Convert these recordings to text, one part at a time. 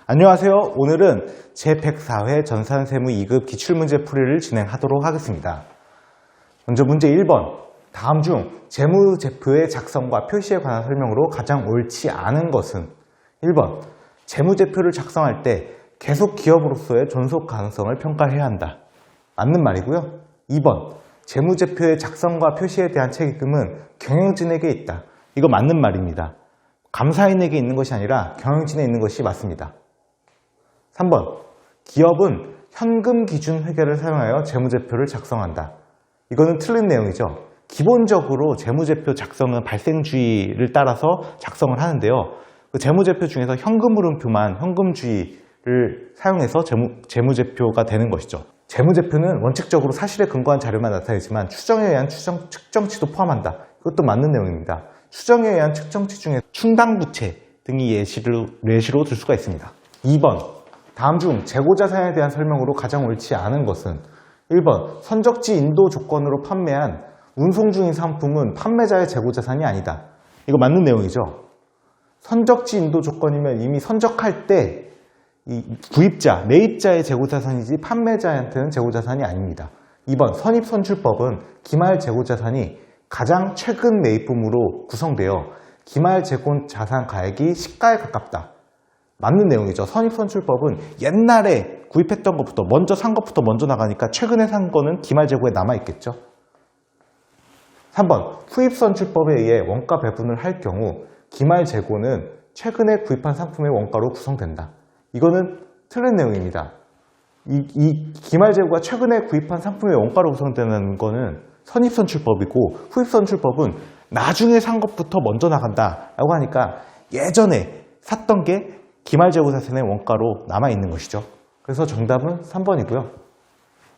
안녕하세요. 오늘은 제104회 전산세무 2급 기출문제 풀이를 진행하도록 하겠습니다. 먼저 문제 1번. 다음 중 재무제표의 작성과 표시에 관한 설명으로 가장 옳지 않은 것은 1번. 재무제표를 작성할 때 계속 기업으로서의 존속 가능성을 평가해야 한다. 맞는 말이고요. 2번. 재무제표의 작성과 표시에 대한 책임은 경영진에게 있다. 이거 맞는 말입니다. 감사인에게 있는 것이 아니라 경영진에 있는 것이 맞습니다. 3번. 기업은 현금 기준 회계를 사용하여 재무제표를 작성한다. 이거는 틀린 내용이죠. 기본적으로 재무제표 작성은 발생주의를 따라서 작성을 하는데요. 그 재무제표 중에서 현금흐름표만 현금주의를 사용해서 재무제표가 되는 것이죠. 재무제표는 원칙적으로 사실에 근거한 자료만 나타내지만 추정에 의한 측정치도 포함한다. 이것도 맞는 내용입니다. 추정에 의한 측정치 중에 충당부채 등이 예시로 들 수가 있습니다. 2번. 다음 중 재고자산에 대한 설명으로 가장 옳지 않은 것은 1번. 선적지 인도 조건으로 판매한 운송 중인 상품은 판매자의 재고자산이 아니다. 이거 맞는 내용이죠. 선적지 인도 조건이면 이미 선적할 때 이 구입자, 매입자의 재고자산이지 판매자한테는 재고자산이 아닙니다. 2번. 선입선출법은 기말 재고자산이 가장 최근 매입품으로 구성되어 기말 재고자산 가액이 시가에 가깝다. 맞는 내용이죠. 선입선출법은 옛날에 구입했던 것부터 먼저 산 것부터 먼저 나가니까 최근에 산 거는 기말 재고에 남아있겠죠. 3번. 후입선출법에 의해 원가 배분을 할 경우 기말 재고는 최근에 구입한 상품의 원가로 구성된다. 이거는 틀린 내용입니다. 이 기말 재고가 최근에 구입한 상품의 원가로 구성되는 거는 선입선출법이고 후입선출법은 나중에 산 것부터 먼저 나간다라고 하니까 예전에 샀던 게 기말재고자산의 원가로 남아있는 것이죠. 그래서 정답은 3번이고요.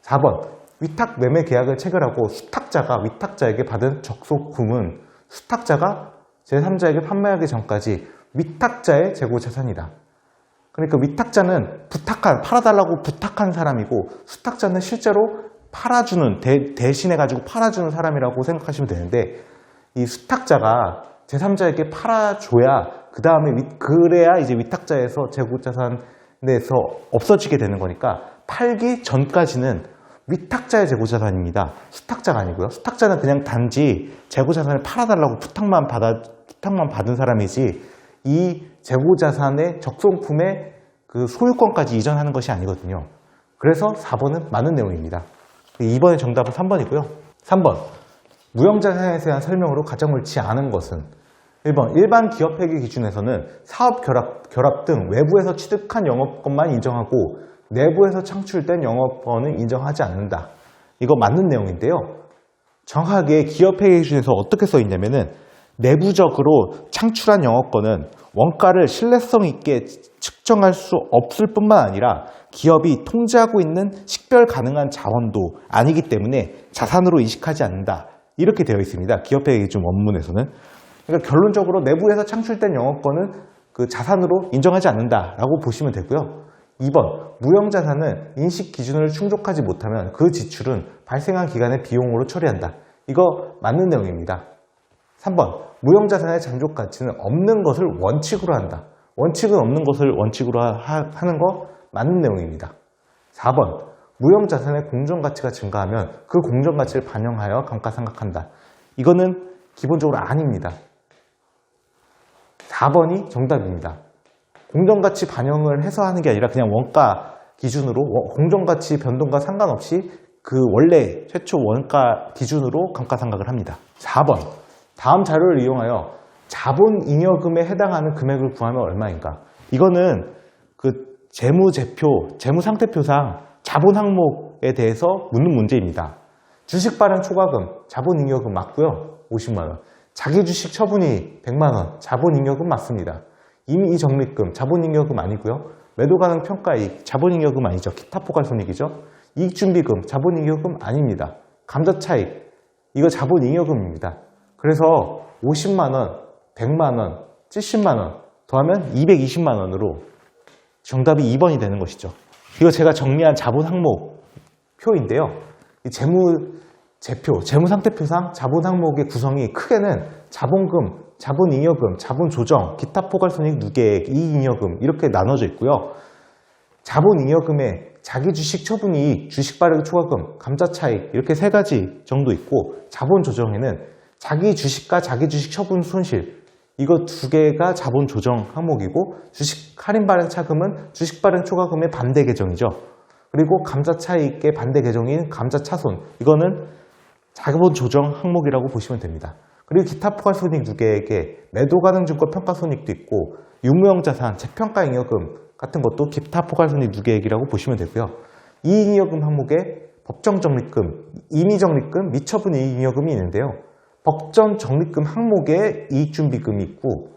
4번. 위탁 매매 계약을 체결하고 수탁자가 위탁자에게 받은 적소금은 수탁자가 제3자에게 판매하기 전까지 위탁자의 재고자산이다. 그러니까 위탁자는 팔아달라고 부탁한 사람이고 수탁자는 실제로 팔아주는, 대신해가지고 팔아주는 사람이라고 생각하시면 되는데 이 수탁자가 제3자에게 팔아줘야 그래야 이제 위탁자에서 재고자산에서 없어지게 되는 거니까 팔기 전까지는 위탁자의 재고자산입니다. 수탁자가 아니고요. 수탁자는 그냥 단지 재고자산을 팔아달라고 부탁만 받은 사람이지 이 재고자산의 적성품의 그 소유권까지 이전하는 것이 아니거든요. 그래서 4번은 맞는 내용입니다. 2번의 정답은 3번이고요. 3번. 무형자산에 대한 설명으로 가장 옳지 않은 것은 1번. 일반 기업회계 기준에서는 사업 결합 등 외부에서 취득한 영업권만 인정하고 내부에서 창출된 영업권은 인정하지 않는다. 이거 맞는 내용인데요. 정확하게 기업회계 기준에서 어떻게 써 있냐면은 내부적으로 창출한 영업권은 원가를 신뢰성 있게 측정할 수 없을 뿐만 아니라 기업이 통제하고 있는 식별 가능한 자원도 아니기 때문에 자산으로 인식하지 않는다. 이렇게 되어 있습니다. 기업회계 기준 원문에서는. 그러니까 결론적으로 내부에서 창출된 영업권은 그 자산으로 인정하지 않는다라고 보시면 되고요. 2번. 무형자산은 인식 기준을 충족하지 못하면 그 지출은 발생한 기간의 비용으로 처리한다. 이거 맞는 내용입니다. 3번. 무형자산의 잠적 가치는 없는 것을 원칙으로 한다. 원칙은 없는 것을 원칙으로 하는 거 맞는 내용입니다. 4번. 무형자산의 공정가치가 증가하면 그 공정가치를 반영하여 감가상각한다. 이거는 기본적으로 아닙니다. 4번이 정답입니다. 공정가치 반영을 해서 하는 게 아니라 그냥 원가 기준으로 공정가치 변동과 상관없이 그 원래 최초 원가 기준으로 감가상각을 합니다. 4번. 다음 자료를 이용하여 자본잉여금에 해당하는 금액을 구하면 얼마인가? 이거는 그 재무상태표상 자본 항목에 대해서 묻는 문제입니다. 주식 발행 초과금, 자본잉여금 맞고요. 50만 원. 자기 주식 처분이 100만 원, 자본잉여금 맞습니다. 임의 적립금, 자본잉여금 아니고요. 매도 가능 평가이익, 자본잉여금 아니죠. 기타 포괄손익이죠. 이익준비금, 자본잉여금 아닙니다. 감자차익, 이거 자본잉여금입니다. 그래서 50만 원, 100만 원, 70만 원 더하면 220만 원으로 정답이 2번이 되는 것이죠. 이거 제가 정리한 자본 항목 표인데요. 재무상태표상 자본 항목의 구성이 크게는 자본금, 자본잉여금, 자본조정, 기타 포괄손익 누계액, 이익잉여금 이렇게 나눠져 있고요. 자본잉여금에 자기주식 처분이익, 주식발행 초과금, 감자차익 이렇게 세 가지 정도 있고, 자본조정에는 자기주식과 자기주식 처분 손실 이거 두 개가 자본조정 항목이고, 주식 할인발행 차금은 주식발행 초과금의 반대 계정이죠. 그리고 감자차익의 반대 계정인 감자차손 이거는 자본조정 항목이라고 보시면 됩니다. 그리고 기타 포괄손익 누계액에 매도가능증권 평가손익도 있고, 유무형 자산, 재평가잉여금 같은 것도 기타 포괄손익 누계액이라고 보시면 되고요. 이익잉여금 항목에 법정적립금, 임의적립금, 미처분 이익잉여금이 있는데요. 법정적립금 항목에 이익준비금이 있고,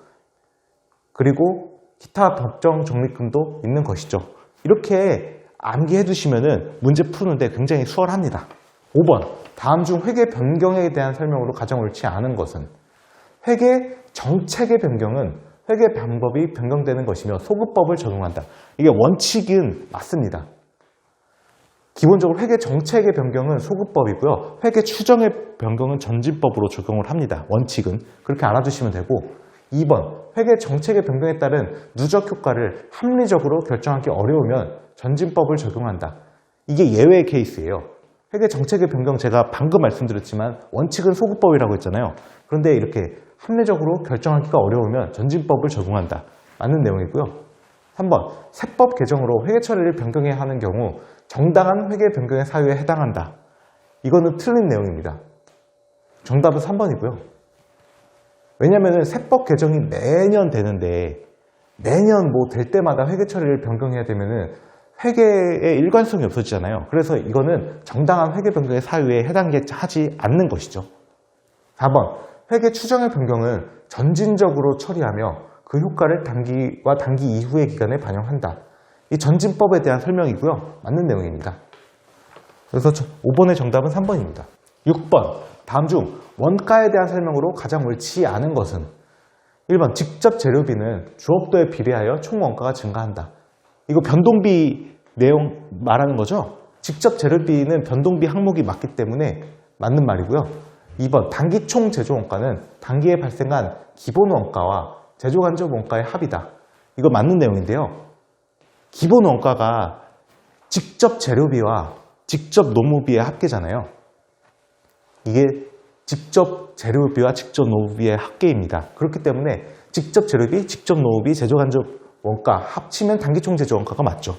그리고 기타 법정적립금도 있는 것이죠. 이렇게 암기해 두시면 문제 푸는데 굉장히 수월합니다. 5번, 다음 중 회계 변경에 대한 설명으로 가장 옳지 않은 것은? 회계 정책의 변경은 회계 방법이 변경되는 것이며 소급법을 적용한다. 이게 원칙은 맞습니다. 기본적으로 회계 정책의 변경은 소급법이고요. 회계 추정의 변경은 전진법으로 적용을 합니다. 원칙은. 그렇게 알아두시면 되고, 2번, 회계 정책의 변경에 따른 누적 효과를 합리적으로 결정하기 어려우면 전진법을 적용한다. 이게 예외 케이스예요. 회계 정책의 변경 제가 방금 말씀드렸지만 원칙은 소급법이라고 했잖아요. 그런데 이렇게 합리적으로 결정하기가 어려우면 전진법을 적용한다. 맞는 내용이고요. 3번, 세법 개정으로 회계 처리를 변경해야 하는 경우 정당한 회계 변경의 사유에 해당한다. 이거는 틀린 내용입니다. 정답은 3번이고요. 왜냐하면 세법 개정이 매년 되는데 매년 뭐 될 때마다 회계 처리를 변경해야 되면은 회계의 일관성이 없어지잖아요. 그래서 이거는 정당한 회계 변경의 사유에 해당하지 않는 것이죠. 4번, 회계 추정의 변경은 전진적으로 처리하며 그 효과를 단기와 단기 이후의 기간에 반영한다. 이 전진법에 대한 설명이고요. 맞는 내용입니다. 그래서 5번의 정답은 3번입니다. 6번, 다음 중 원가에 대한 설명으로 가장 옳지 않은 것은? 1번, 직접 재료비는 주업도에 비례하여 총 원가가 증가한다. 이거 변동비 내용 말하는 거죠? 직접 재료비는 변동비 항목이 맞기 때문에 맞는 말이고요. 2번, 단기 총 제조 원가는 단기에 발생한 기본 원가와 제조 간접 원가의 합이다. 이거 맞는 내용인데요. 기본 원가가 직접 재료비와 직접 노무비의 합계잖아요. 이게 직접 재료비와 직접 노무비의 합계입니다. 그렇기 때문에 직접 재료비, 직접 노무비, 제조 간접 원가 합치면 단기 총 제조 원가가 맞죠.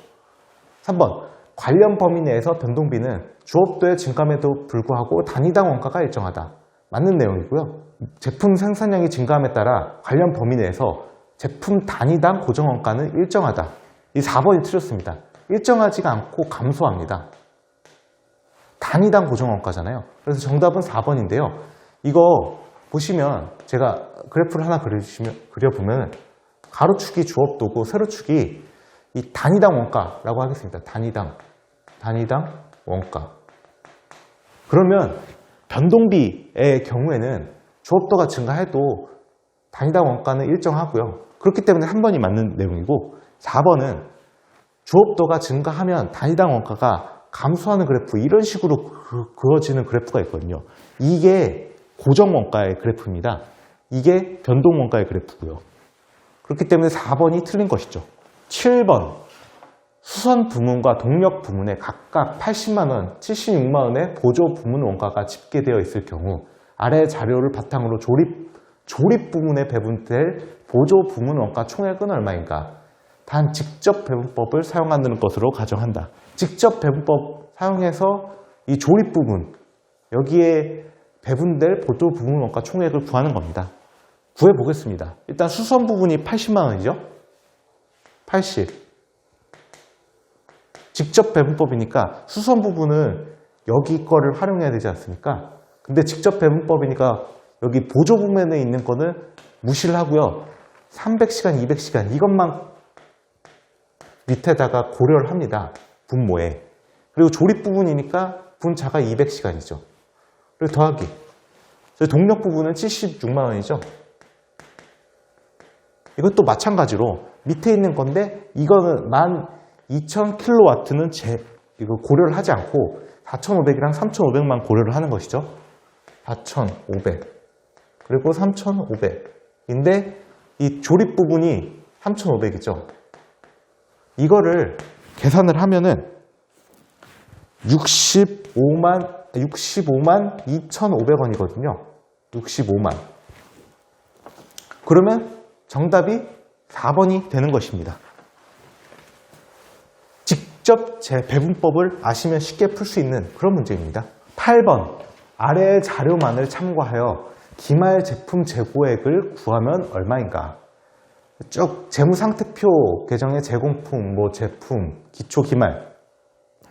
3번, 관련 범위 내에서 변동비는 주업도의 증감에도 불구하고 단위당 원가가 일정하다. 맞는 내용이고요. 제품 생산량이 증가함에 따라 관련 범위 내에서 제품 단위당 고정 원가는 일정하다. 이 4번이 틀렸습니다. 일정하지가 않고 감소합니다. 단위당 고정 원가잖아요. 그래서 정답은 4번인데요. 이거 보시면 제가 그래프를 하나 그려보면 가로축이 주업도고 세로축이 이 단위당 원가라고 하겠습니다. 단위당 원가. 그러면 변동비의 경우에는 주업도가 증가해도 단위당 원가는 일정하고요. 그렇기 때문에 3번이 맞는 내용이고, 4번은 주업도가 증가하면 단위당 원가가 감소하는 그래프, 이런 식으로 그어지는 그래프가 있거든요. 이게 고정 원가의 그래프입니다. 이게 변동 원가의 그래프고요. 그렇기 때문에 4번이 틀린 것이죠. 7번, 수선 부문과 동력 부문에 각각 80만원, 76만원의 보조 부문 원가가 집계되어 있을 경우 아래 자료를 바탕으로 조립 부문에 배분될 보조 부문 원가 총액은 얼마인가? 단 직접 배분법을 사용하는 것으로 가정한다. 직접 배분법 사용해서 이 조립 부분, 여기에 배분될 보조 부문 원가 총액을 구하는 겁니다. 구해보겠습니다. 일단 수선 부분이 80만원이죠? 80. 직접 배분법이니까 수선 부분은 여기 거를 활용해야 되지 않습니까? 근데 직접 배분법이니까 여기 보조 부분에 있는 거는 무시를 하고요. 300시간, 200시간 이것만 밑에다가 고려를 합니다. 분모에. 그리고 조립 부분이니까 분자가 200시간이죠. 그리고 더하기. 동력 부분은 76만원이죠. 이것도 마찬가지로 밑에 있는 건데 이거는 12,000kW는 이거 고려를 하지 않고 4,500이랑 3,500만 고려를 하는 것이죠. 4,500 그리고 3,500 인데 이 조립 부분이 3,500이죠. 이거를 계산을 하면은 65만 2,500원이거든요. 65만. 그러면 정답이 4번이 되는 것입니다. 직접 배분법을 아시면 쉽게 풀 수 있는 그런 문제입니다. 8번. 아래의 자료만을 참고하여 기말 제품 재고액을 구하면 얼마인가? 쭉 재무상태표 계정의 제공품, 제품, 기초 기말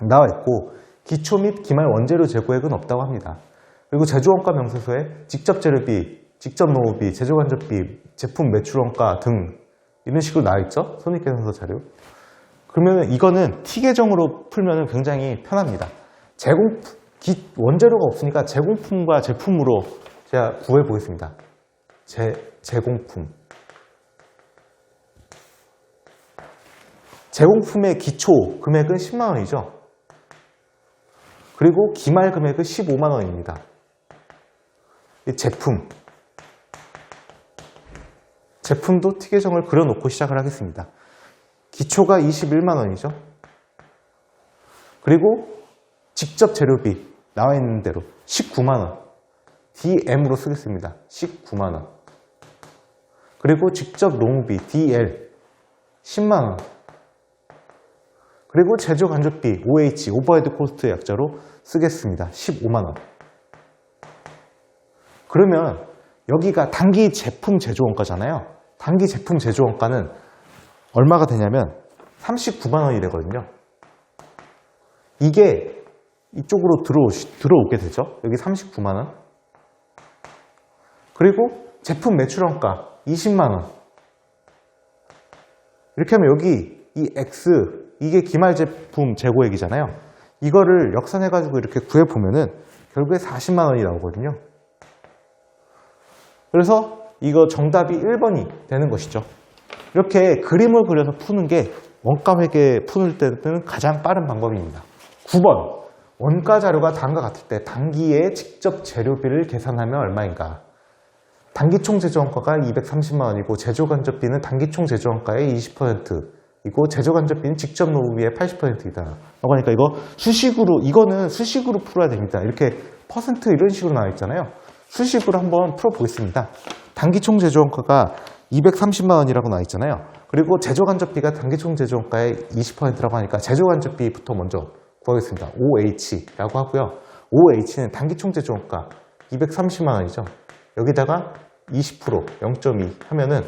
나와 있고 기초 및 기말 원재료 재고액은 없다고 합니다. 그리고 제조원가 명세서에 직접 재료비, 직접 노무비, 제조간접비, 제품 매출원가 등 이런 식으로 나와 있죠. 손익계산서 자료. 그러면 이거는 T 계정으로 풀면 굉장히 편합니다. 원재료가 없으니까 제공품과 제품으로 제가 구해 보겠습니다. 제공품. 제공품의 기초 금액은 10만 원이죠. 그리고 기말 금액은 15만 원입니다. 제품도 T 계정을 그려놓고 시작을 하겠습니다. 기초가 21만 원이죠. 그리고 직접 재료비 나와 있는 대로 19만 원. DM으로 쓰겠습니다. 19만 원. 그리고 직접 노무비 DL 10만 원. 그리고 제조 간접비 OH 오버헤드 코스트 약자로 쓰겠습니다. 15만 원. 그러면 여기가 단기 제품 제조 원가잖아요. 단기 제품 제조 원가는 얼마가 되냐면 39만 원이 되거든요. 이게 이쪽으로 들어오게 되죠. 여기 39만 원. 그리고 제품 매출 원가 20만 원. 이렇게 하면 여기 이 X, 이게 기말 제품 재고액이잖아요. 이거를 역산해가지고 이렇게 구해보면은 결국에 40만 원이 나오거든요. 그래서 이거 정답이 1번이 되는 것이죠. 이렇게 그림을 그려서 푸는 게 원가회계 푸는 때는 가장 빠른 방법입니다. 9번. 원가 자료가 다음과 같을 때 단기에 직접 재료비를 계산하면 얼마인가? 단기 총 제조원가가 230만 원이고 제조간접비는 단기 총 제조원가의 20%이고 제조간접비는 직접 노무비의 80%이다. 그러니까 이거는 수식으로 풀어야 됩니다. 이렇게 퍼센트 이런 식으로 나와 있잖아요. 수식으로 한번 풀어보겠습니다. 단기 총 제조원가가 230만 원이라고 나와 있잖아요. 그리고 제조간접비가 단기 총 제조원가의 20%라고 하니까 제조간접비부터 먼저 구하겠습니다. OH라고 하고요. OH는 단기 총 제조원가 230만 원이죠. 여기다가 20% 0.2 하면은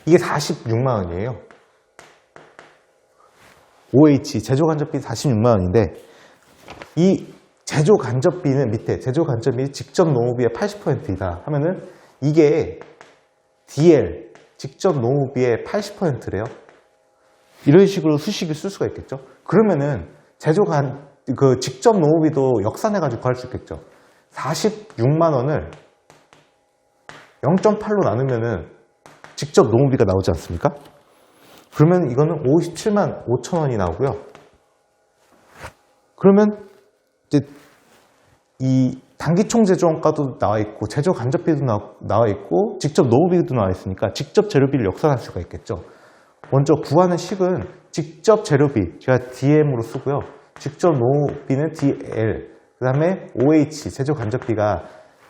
이게 46만 원이에요. OH 제조간접비 46만 원인데 이 제조간접비는 밑에 제조간접비 직접 노무비의 80%이다 하면은 이게 DL 직접 노무비의 80%래요. 이런 식으로 수식을 쓸 수가 있겠죠. 그러면은 직접 노무비도 역산해가지고 구할 수 있겠죠. 46만 원을 0.8로 나누면은 직접 노무비가 나오지 않습니까? 그러면 이거는 57만 5천 원이 나오고요. 그러면 이제 이 단기 총 제조원가도 나와 있고 제조 간접비도 나와 있고 직접 노무비도 나와 있으니까 직접 재료비를 역산할 수가 있겠죠. 먼저 구하는 식은 직접 재료비 제가 DM으로 쓰고요. 직접 노무비는 DL 그 다음에 OH 제조 간접비가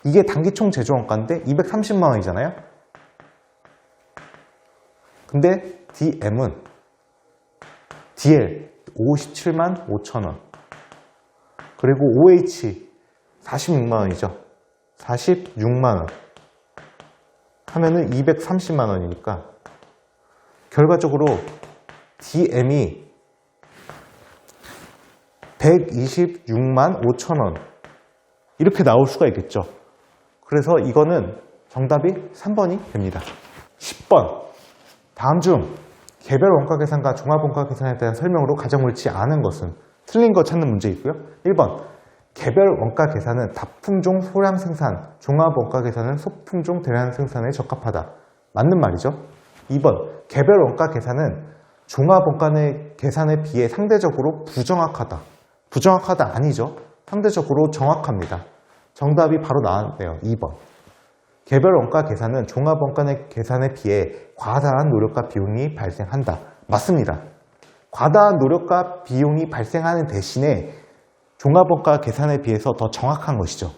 이게 단기 총 제조원가인데 230만 원이잖아요. 근데 DM은 DL 57만 5천 원 그리고 OH 46만 원이죠. 46만 원 하면은 230만 원이니까 결과적으로 DM이 126만 5천 원 이렇게 나올 수가 있겠죠. 그래서 이거는 정답이 3번이 됩니다. 10번. 다음 중 개별 원가 계산과 종합 원가 계산에 대한 설명으로 가장 옳지 않은 것은 틀린 거 찾는 문제이고요. 1번. 개별 원가 계산은 다품종 소량 생산, 종합 원가 계산은 소품종 대량 생산에 적합하다. 맞는 말이죠. 2번. 개별 원가 계산은 종합 원가 계산에 비해 상대적으로 부정확하다. 부정확하다 아니죠. 상대적으로 정확합니다. 정답이 바로 나왔네요. 2번. 개별 원가 계산은 종합 원가 계산에 비해 과다한 노력과 비용이 발생한다. 맞습니다. 과다한 노력과 비용이 발생하는 대신에 종합 원가 계산에 비해서 더 정확한 것이죠.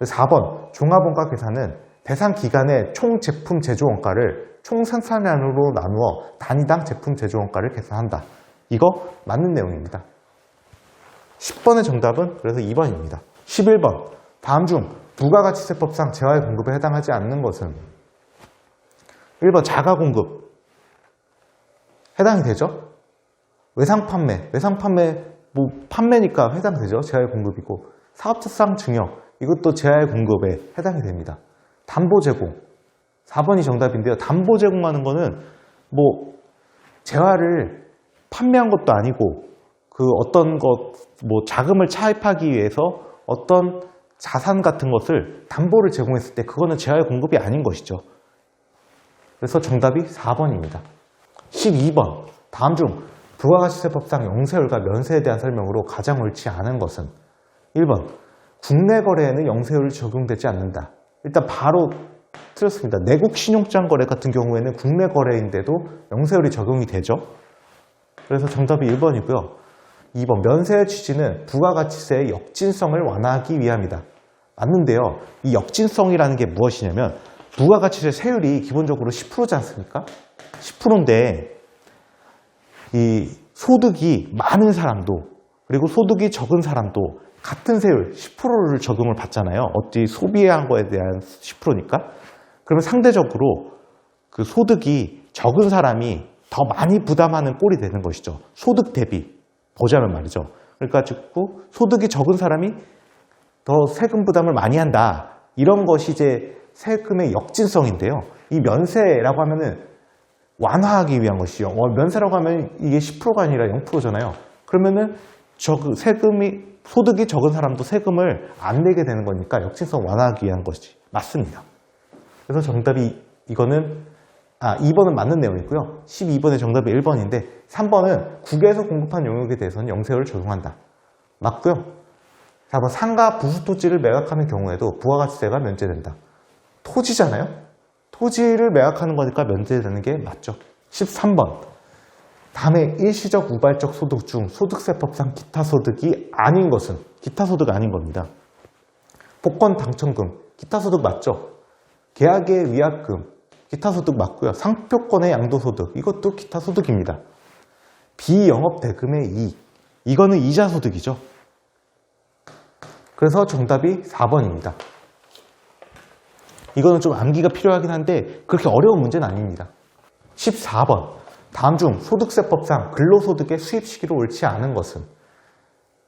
4번 종합 원가 계산은 대상 기간의 총 제품 제조 원가를 총 생산량으로 나누어 단위당 제품 제조 원가를 계산한다. 이거 맞는 내용입니다. 10번의 정답은 그래서 2번입니다. 11번 다음 중 부가가치세법상 재화의 공급에 해당하지 않는 것은 1번 자가 공급 해당이 되죠? 외상 판매 뭐 판매니까 해당되죠. 재화의 공급이고 사업자상 증여 이것도 재화의 공급에 해당이 됩니다. 담보 제공 4번이 정답인데요. 담보 제공하는 거는 뭐 재화를 판매한 것도 아니고 그 어떤 것 뭐 자금을 차입하기 위해서 어떤 자산 같은 것을 담보를 제공했을 때 그거는 재화의 공급이 아닌 것이죠. 그래서 정답이 4번입니다. 12번 다음 중 부가가치세법상 영세율과 면세에 대한 설명으로 가장 옳지 않은 것은 1번 국내 거래에는 영세율이 적용되지 않는다. 일단 바로 틀렸습니다. 내국 신용장 거래 같은 경우에는 국내 거래인데도 영세율이 적용이 되죠. 그래서 정답이 1번이고요. 2번 면세의 취지는 부가가치세의 역진성을 완화하기 위함이다. 맞는데요. 이 역진성이라는 게 무엇이냐면 부가가치세 세율이 기본적으로 10%지 않습니까? 10%인데 이 소득이 많은 사람도 그리고 소득이 적은 사람도 같은 세율 10%를 적용을 받잖아요. 어찌 소비한 거에 대한 10%니까. 그러면 상대적으로 그 소득이 적은 사람이 더 많이 부담하는 꼴이 되는 것이죠. 소득 대비 보자면 말이죠. 그러니까 소득이 적은 사람이 더 세금 부담을 많이 한다. 이런 것이 이제 세금의 역진성인데요. 이 면세라고 하면은 완화하기 위한 것이죠. 면세라고 하면 이게 10%가 아니라 0%잖아요. 그러면은 소득이 적은 사람도 세금을 안 내게 되는 거니까 역진성 완화하기 위한 것이 맞습니다. 그래서 정답이 이거는 2번은 맞는 내용이고요. 12번의 정답이 1번인데 3번은 국외에서 공급한 용역에 대해서는 영세율을 적용한다. 맞고요. 4번 상가 부수 토지를 매각하는 경우에도 부가가치세가 면제된다. 토지잖아요. 토지를 매각하는 거니까 면제되는 게 맞죠. 13번 다음에 일시적 우발적 소득 중 소득세법상 기타 소득이 아닌 것은 기타 소득 아닌 겁니다. 복권 당첨금 기타 소득 맞죠. 계약의 위약금 기타 소득 맞고요. 상표권의 양도소득 이것도 기타 소득입니다. 비영업대금의 이익 이거는 이자 소득이죠. 그래서 정답이 4번입니다. 이거는 좀 암기가 필요하긴 한데 그렇게 어려운 문제는 아닙니다. 14번 다음 중 소득세법상 근로소득의 수입 시기로 옳지 않은 것은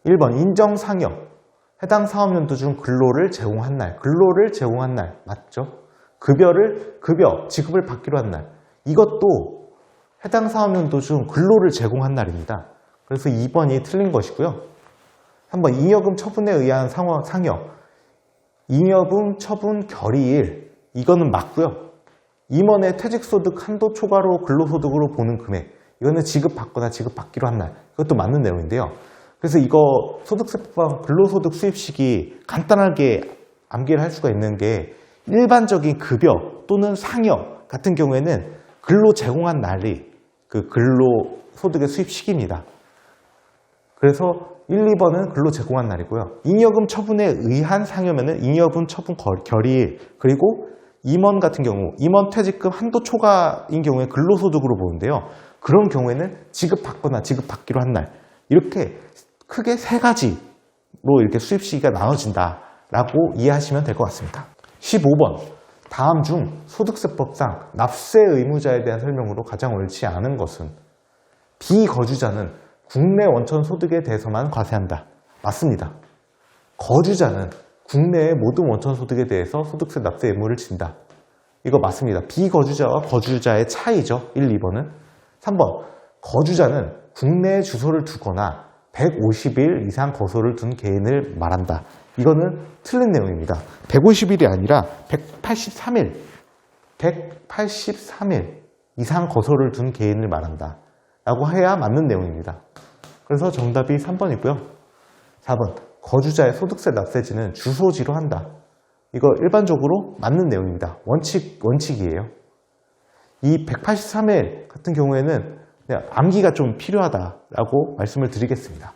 1번 인정상여 해당 사업연도 중 근로를 제공한 날 맞죠? 급여 지급을 받기로 한 날 이것도 해당 사업연도 중 근로를 제공한 날입니다. 그래서 2번이 틀린 것이고요. 3번 잉여금 처분에 의한 상여 잉여금 처분 결의일 이거는 맞고요. 임원의 퇴직소득 한도 초과로 근로소득으로 보는 금액 이거는 지급받거나 지급받기로 한 날 이것도 맞는 내용인데요. 그래서 이거 소득세법상 근로소득 수입 시기 간단하게 암기를 할 수가 있는 게 일반적인 급여 또는 상여 같은 경우에는 근로 제공한 날이 그 근로소득의 수입 시기입니다. 그래서 1, 2번은 근로 제공한 날이고요. 잉여금 처분에 의한 상여면은 잉여금 처분 결의일 그리고 임원 같은 경우 임원 퇴직금 한도 초과인 경우에 근로소득으로 보는데요. 그런 경우에는 지급받거나 지급받기로 한 날 이렇게 크게 세 가지로 이렇게 수입 시기가 나눠진다라고 이해하시면 될 것 같습니다. 15번 다음 중 소득세법상 납세 의무자에 대한 설명으로 가장 옳지 않은 것은 비거주자는 국내 원천 소득에 대해서만 과세한다. 맞습니다. 거주자는 국내의 모든 원천 소득에 대해서 소득세 납세 의무를 진다. 이거 맞습니다. 비거주자와 거주자의 차이죠. 1, 2번은. 3번 거주자는 국내에 주소를 두거나 150일 이상 거소를 둔 개인을 말한다. 이거는 틀린 내용입니다. 150일이 아니라 183일 이상 거소를 둔 개인을 말한다. 라고 해야 맞는 내용입니다. 그래서 정답이 3번이고요. 4번 거주자의 소득세 납세지는 주소지로 한다. 이거 일반적으로 맞는 내용입니다. 원칙이에요. 이 183일 같은 경우에는 그냥 암기가 좀 필요하다라고 말씀을 드리겠습니다.